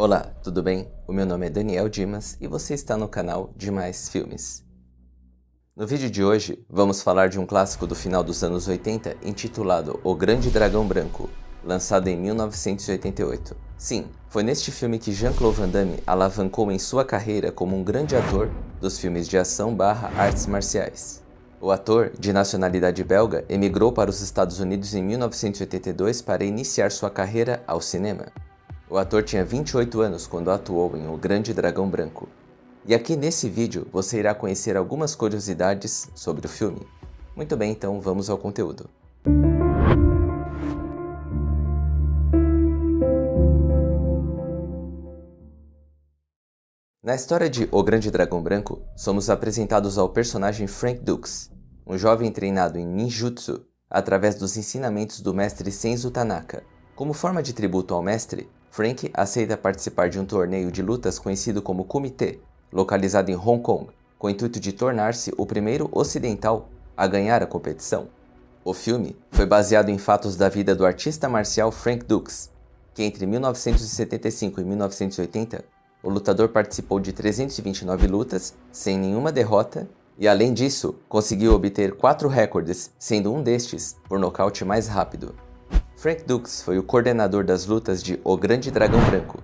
Olá, tudo bem? O meu nome é Daniel Dimas e você está no canal Demais Filmes. No vídeo de hoje, vamos falar de um clássico do final dos anos 80 intitulado O Grande Dragão Branco, lançado em 1988. Sim, foi neste filme que Jean-Claude Van Damme alavancou em sua carreira como um grande ator dos filmes de ação/artes marciais. O ator, de nacionalidade belga, emigrou para os Estados Unidos em 1982 para iniciar sua carreira ao cinema. O ator tinha 28 anos quando atuou em O Grande Dragão Branco. E aqui nesse vídeo você irá conhecer algumas curiosidades sobre o filme. Muito bem, então vamos ao conteúdo. Na história de O Grande Dragão Branco, somos apresentados ao personagem Frank Dux, um jovem treinado em ninjutsu através dos ensinamentos do mestre Senzu Tanaka. Como forma de tributo ao mestre, Frank aceita participar de um torneio de lutas conhecido como Kumite, localizado em Hong Kong, com o intuito de tornar-se o primeiro ocidental a ganhar a competição. O filme foi baseado em fatos da vida do artista marcial Frank Dux, que entre 1975 e 1980, o lutador participou de 329 lutas, sem nenhuma derrota, e além disso, conseguiu obter 4 recordes, sendo um destes por nocaute mais rápido. Frank Dux foi o coordenador das lutas de O Grande Dragão Branco.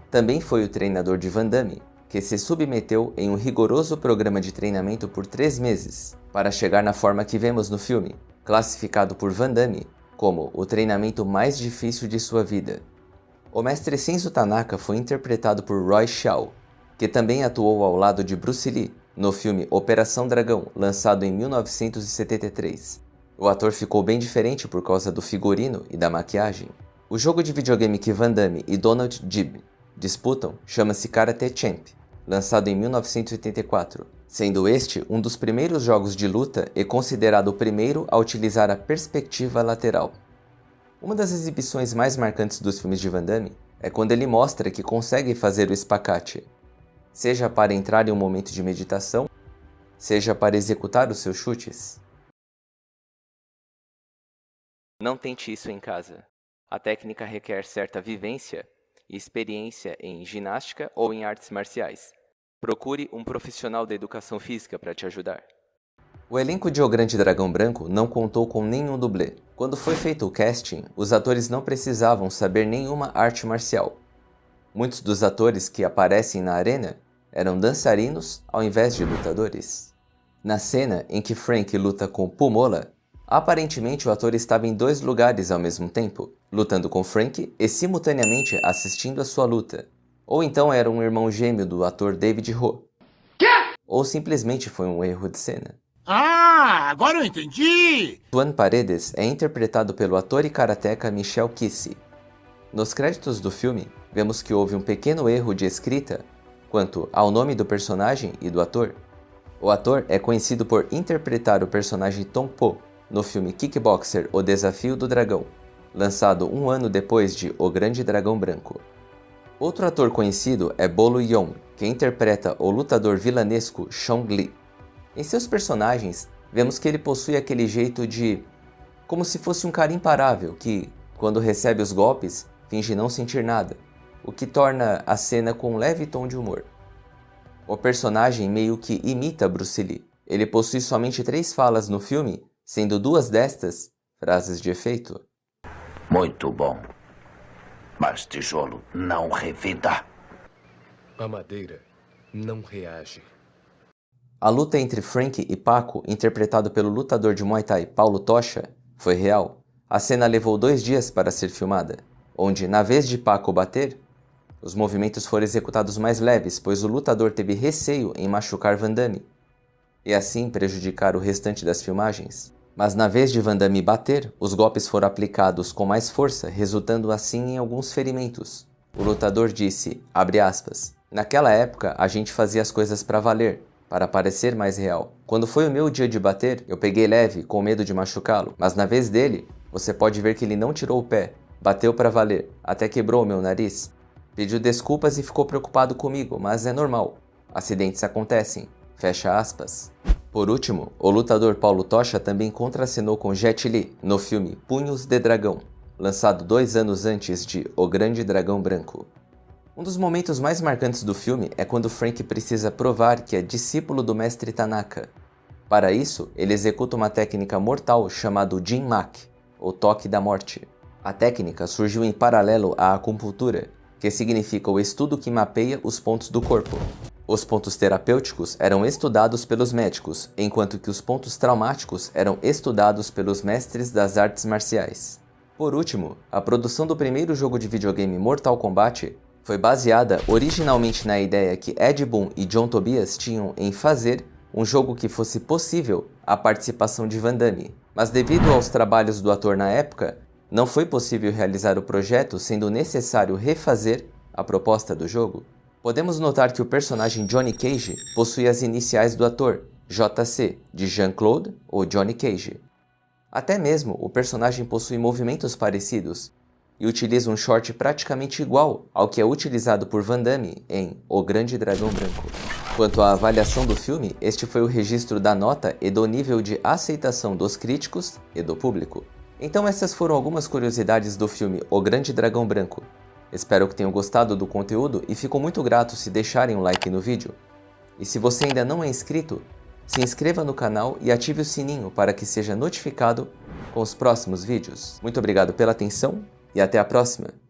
Também foi o treinador de Van Damme, que se submeteu em um rigoroso programa de treinamento por 3 meses, para chegar na forma que vemos no filme, classificado por Van Damme como o treinamento mais difícil de sua vida. O mestre Senzu Tanaka foi interpretado por Roy Shaw, que também atuou ao lado de Bruce Lee no filme Operação Dragão, lançado em 1973. O ator ficou bem diferente por causa do figurino e da maquiagem. O jogo de videogame que Van Damme e Donald Gibb disputam chama-se Karate Champ, lançado em 1984, sendo este um dos primeiros jogos de luta e considerado o primeiro a utilizar a perspectiva lateral. Uma das exibições mais marcantes dos filmes de Van Damme é quando ele mostra que consegue fazer o espacate, seja para entrar em um momento de meditação, seja para executar os seus chutes. Não tente isso em casa. A técnica requer certa vivência e experiência em ginástica ou em artes marciais. Procure um profissional da educação física para te ajudar. O elenco de O Grande Dragão Branco não contou com nenhum dublê. Quando foi feito o casting, os atores não precisavam saber nenhuma arte marcial. Muitos dos atores que aparecem na arena eram dançarinos ao invés de lutadores. Na cena em que Frank luta com Pumola, aparentemente o ator estava em 2 lugares ao mesmo tempo, lutando com Frank e simultaneamente assistindo a sua luta. Ou então era um irmão gêmeo do ator David Ho. Ou simplesmente foi um erro de cena. Ah, agora eu entendi! Juan Paredes é interpretado pelo ator e karateca Michel Kissy. Nos créditos do filme, vemos que houve um pequeno erro de escrita quanto ao nome do personagem e do ator. O ator é conhecido por interpretar o personagem Tong Po no filme Kickboxer O Desafio do Dragão, lançado 1 ano depois de O Grande Dragão Branco. Outro ator conhecido é Bolo Yeung, que interpreta o lutador vilanesco Chong Li. Em seus personagens, vemos que ele possui aquele jeito de como se fosse um cara imparável que, quando recebe os golpes, finge não sentir nada, o que torna a cena com um leve tom de humor. O personagem meio que imita Bruce Lee. Ele possui somente 3 falas no filme, sendo 2 destas frases de efeito. Muito bom. Mas tijolo não revida. A madeira não reage. A luta entre Frank e Paco, interpretado pelo lutador de Muay Thai Paulo Tocha, foi real. A cena levou 2 dias para ser filmada, onde, na vez de Paco bater, os movimentos foram executados mais leves, pois o lutador teve receio em machucar Van Damme, e assim prejudicar o restante das filmagens. Mas na vez de Van Damme bater, os golpes foram aplicados com mais força, resultando assim em alguns ferimentos. O lutador disse, abre aspas, naquela época a gente fazia as coisas para valer, para parecer mais real. Quando foi o meu dia de bater, eu peguei leve, com medo de machucá-lo, mas na vez dele, você pode ver que ele não tirou o pé, bateu para valer, até quebrou o meu nariz. Pediu desculpas e ficou preocupado comigo, mas é normal. Acidentes acontecem. Fecha aspas. Por último, o lutador Paulo Tocha também contracenou com Jet Li no filme Punhos de Dragão, lançado 2 anos antes de O Grande Dragão Branco. Um dos momentos mais marcantes do filme é quando Frank precisa provar que é discípulo do mestre Tanaka. Para isso, ele executa uma técnica mortal chamada Jin-Mak, ou toque da morte. A técnica surgiu em paralelo à acupuntura, que significa o estudo que mapeia os pontos do corpo. Os pontos terapêuticos eram estudados pelos médicos, enquanto que os pontos traumáticos eram estudados pelos mestres das artes marciais. Por último, a produção do primeiro jogo de videogame Mortal Kombat foi baseada originalmente na ideia que Ed Boon e John Tobias tinham em fazer um jogo que fosse possível a participação de Van Damme, mas devido aos trabalhos do ator na época, não foi possível realizar o projeto, sendo necessário refazer a proposta do jogo. Podemos notar que o personagem Johnny Cage possui as iniciais do ator, JC, de Jean-Claude ou Johnny Cage. Até mesmo o personagem possui movimentos parecidos e utiliza um short praticamente igual ao que é utilizado por Van Damme em O Grande Dragão Branco. Quanto à avaliação do filme, este foi o registro da nota e do nível de aceitação dos críticos e do público. Então essas foram algumas curiosidades do filme O Grande Dragão Branco. Espero que tenham gostado do conteúdo e fico muito grato se deixarem um like no vídeo. E se você ainda não é inscrito, se inscreva no canal e ative o sininho para que seja notificado com os próximos vídeos. Muito obrigado pela atenção e até a próxima!